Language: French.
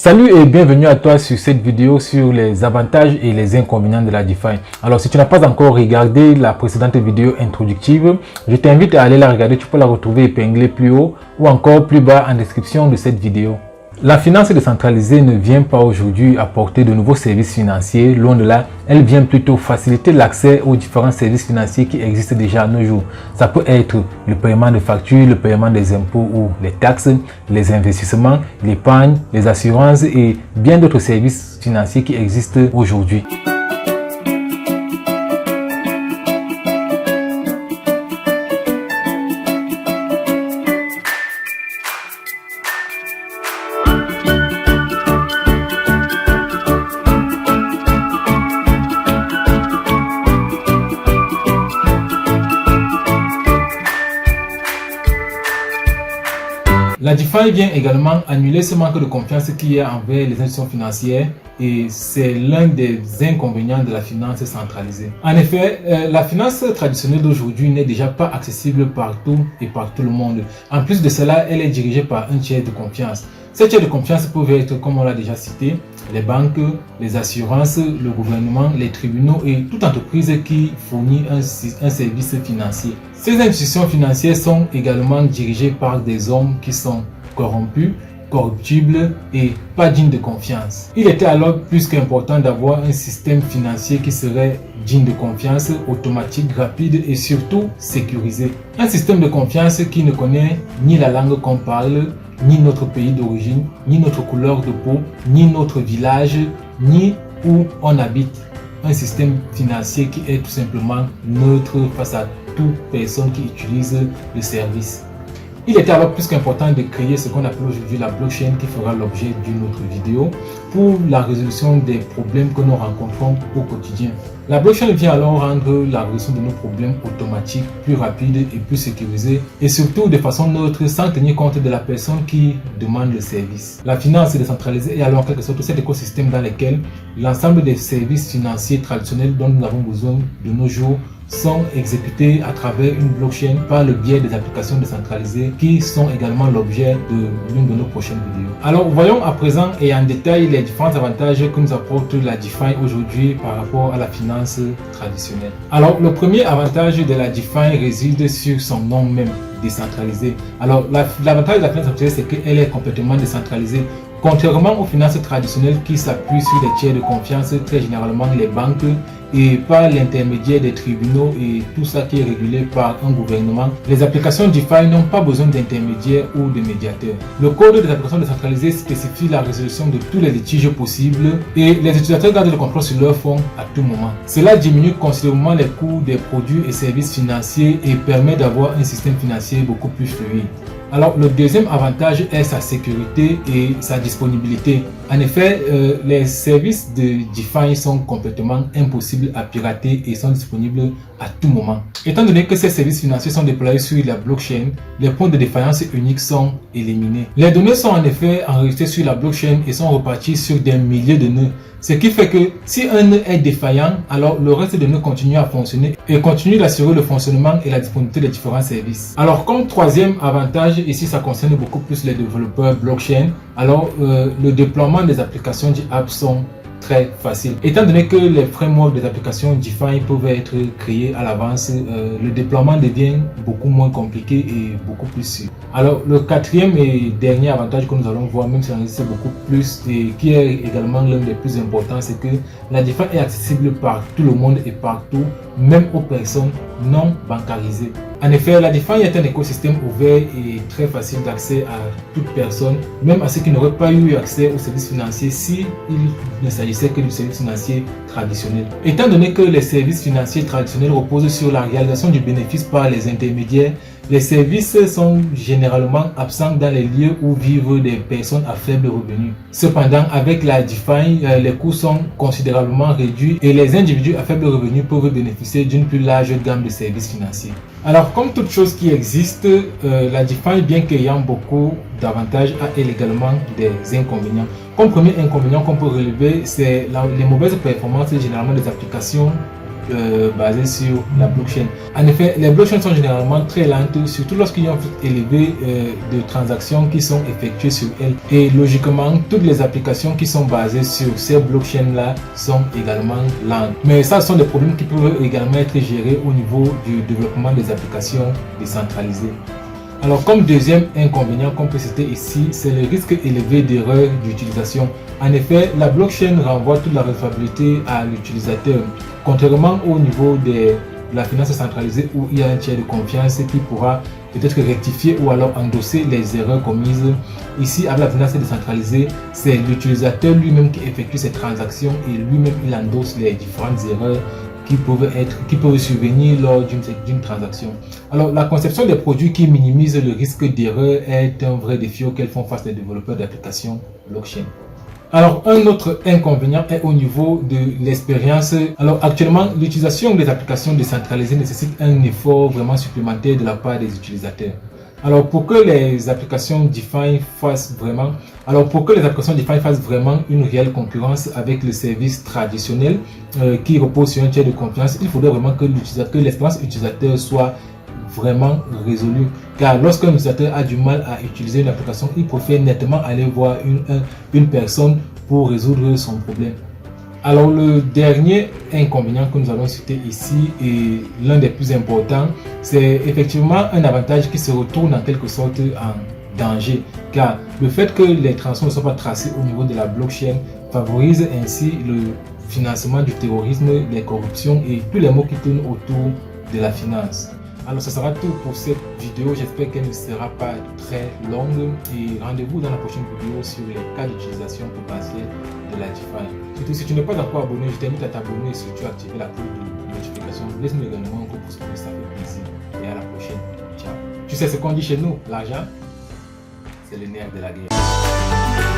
Salut et bienvenue à toi sur cette vidéo sur les avantages et les inconvénients de la DeFi. Alors si tu n'as pas encore regardé la précédente vidéo introductive, je t'invite à aller la regarder, tu peux la retrouver épinglée plus haut ou encore plus bas en description de cette vidéo. La finance décentralisée ne vient pas aujourd'hui apporter de nouveaux services financiers, loin de là, elle vient plutôt faciliter l'accès aux différents services financiers qui existent déjà à nos jours. Ça peut être le paiement de factures, le paiement des impôts ou les taxes, les investissements, l'épargne, les assurances et bien d'autres services financiers qui existent aujourd'hui. La DeFi vient également annuler ce manque de confiance qu'il y a envers les institutions financières et c'est l'un des inconvénients de la finance centralisée. En effet, la finance traditionnelle d'aujourd'hui n'est déjà pas accessible partout et par tout le monde. En plus de cela, elle est dirigée par un tiers de confiance. Ces tiers de confiance peuvent être, comme on l'a déjà cité, les banques, les assurances, le gouvernement, les tribunaux et toute entreprise qui fournit un service financier. Ces institutions financières sont également dirigées par des hommes qui sont corrompus, corruptibles et pas dignes de confiance. Il était alors plus qu'important d'avoir un système financier qui serait digne de confiance, automatique, rapide et surtout sécurisé. Un système de confiance qui ne connaît ni la langue qu'on parle, ni notre pays d'origine, ni notre couleur de peau, ni notre village, ni où on habite. Un système financier qui est tout simplement neutre face à toute personne qui utilise le service. Il était alors plus qu'important de créer ce qu'on appelle aujourd'hui la blockchain qui fera l'objet d'une autre vidéo pour la résolution des problèmes que nous rencontrons au quotidien. La blockchain vient alors rendre la résolution de nos problèmes automatique, plus rapide et plus sécurisée et surtout de façon neutre sans tenir compte de la personne qui demande le service. La finance décentralisée est alors en quelque sorte cet écosystème dans lequel l'ensemble des services financiers traditionnels dont nous avons besoin de nos jours sont exécutés à travers une blockchain par le biais des applications décentralisées qui sont également l'objet de l'une de nos prochaines vidéos. Alors voyons à présent et en détail les différents avantages que nous apporte la DeFi aujourd'hui par rapport à la finance traditionnelle. Alors le premier avantage de la DeFi réside sur son nom même, décentralisé. Alors l'avantage de la finance traditionnelle c'est qu'elle est complètement décentralisée. Contrairement aux finances traditionnelles qui s'appuient sur des tiers de confiance, très généralement les banques, et par l'intermédiaire des tribunaux et tout ça qui est régulé par un gouvernement, les applications DeFi n'ont pas besoin d'intermédiaires ou de médiateurs. Le code des applications décentralisées spécifie la résolution de tous les litiges possibles et les utilisateurs gardent le contrôle sur leur fonds à tout moment. Cela diminue considérablement les coûts des produits et services financiers et permet d'avoir un système financier beaucoup plus fluide. Alors le deuxième avantage est sa sécurité et sa disponibilité. En effet, les services de DeFi sont complètement impossibles à pirater et sont disponibles à tout moment. Étant donné que ces services financiers sont déployés sur la blockchain, les points de défaillance uniques sont éliminés. Les données sont en effet enregistrées sur la blockchain et sont reparties sur des milliers de nœuds. Ce qui fait que si un nœud est défaillant, alors le reste des nœuds continue à fonctionner et continue d'assurer le fonctionnement et la disponibilité des différents services. Alors comme troisième avantage, ici ça concerne beaucoup plus les développeurs blockchain, alors le déploiement des applications d'apps sont très facile. Étant donné que les frameworks des applications DeFi peuvent être créés à l'avance, le déploiement devient beaucoup moins compliqué et beaucoup plus sûr. Alors le quatrième et dernier avantage que nous allons voir, même si on existe beaucoup plus et qui est également l'un des plus importants, c'est que la DeFi est accessible par tout le monde et partout, même aux personnes non bancarisées. En effet, la DeFi est un écosystème ouvert et très facile d'accès à toute personne, même à ceux qui n'auraient pas eu accès aux services financiers si il ne s'agissait que du service financier traditionnel. Étant donné que les services financiers traditionnels reposent sur la réalisation du bénéfice par les intermédiaires, les services sont généralement absents dans les lieux où vivent des personnes à faible revenu. Cependant, avec la DeFi, les coûts sont considérablement réduits et les individus à faible revenu peuvent bénéficier d'une plus large gamme de services financiers. Alors, comme toute chose qui existe, la DeFi, bien qu'ayant beaucoup d'avantages, a elle également des inconvénients. Comme premier inconvénient qu'on peut relever, c'est les mauvaises performances généralement des applications basées sur la blockchain. En effet, les blockchains sont généralement très lentes, surtout lorsqu'il y a un flux élevé de transactions qui sont effectuées sur elles. Et logiquement, toutes les applications qui sont basées sur ces blockchains-là sont également lentes. Mais ça, ce sont des problèmes qui peuvent également être gérés au niveau du développement des applications décentralisées. Alors, comme deuxième inconvénient qu'on peut citer ici, c'est le risque élevé d'erreur d'utilisation. En effet, la blockchain renvoie toute la responsabilité à l'utilisateur, contrairement au niveau de la finance centralisée où il y a un tiers de confiance qui pourra peut-être rectifier ou alors endosser les erreurs commises. Ici, avec la finance décentralisée, c'est l'utilisateur lui-même qui effectue ces transactions et lui-même il endosse les différentes erreurs qui peuvent survenir lors d'une transaction. Alors, la conception des produits qui minimisent le risque d'erreur est un vrai défi auquel font face les développeurs d'applications blockchain. Alors, un autre inconvénient est au niveau de l'expérience. Alors, actuellement, l'utilisation des applications décentralisées nécessite un effort vraiment supplémentaire de la part des utilisateurs. Alors, pour que les applications DeFi fassent vraiment une réelle concurrence avec le service traditionnel qui repose sur un tiers de confiance, il faudrait vraiment que l'expérience utilisateur soit vraiment résolue. Car lorsqu'un utilisateur a du mal à utiliser une application, il préfère nettement aller voir une personne pour résoudre son problème. Alors, le dernier inconvénient que nous allons citer ici et l'un des plus importants, c'est effectivement un avantage qui se retourne en quelque sorte en danger, car le fait que les transactions ne soient pas tracées au niveau de la blockchain favorise ainsi le financement du terrorisme, les corruptions et tous les mots qui tournent autour de la finance. Alors, ce sera tout pour cette vidéo. J'espère qu'elle ne sera pas très longue et rendez-vous dans la prochaine vidéo sur les cas d'utilisation potentielle de la DeFi. Surtout, si tu n'es pas encore abonné, je t'invite à t'abonner et surtout à activer la cloche de notification. Laisse-moi également un coup pour ce que ça fait plaisir. Et à la prochaine. Ciao. Tu sais ce qu'on dit chez nous, l'argent, c'est le nerf de la guerre.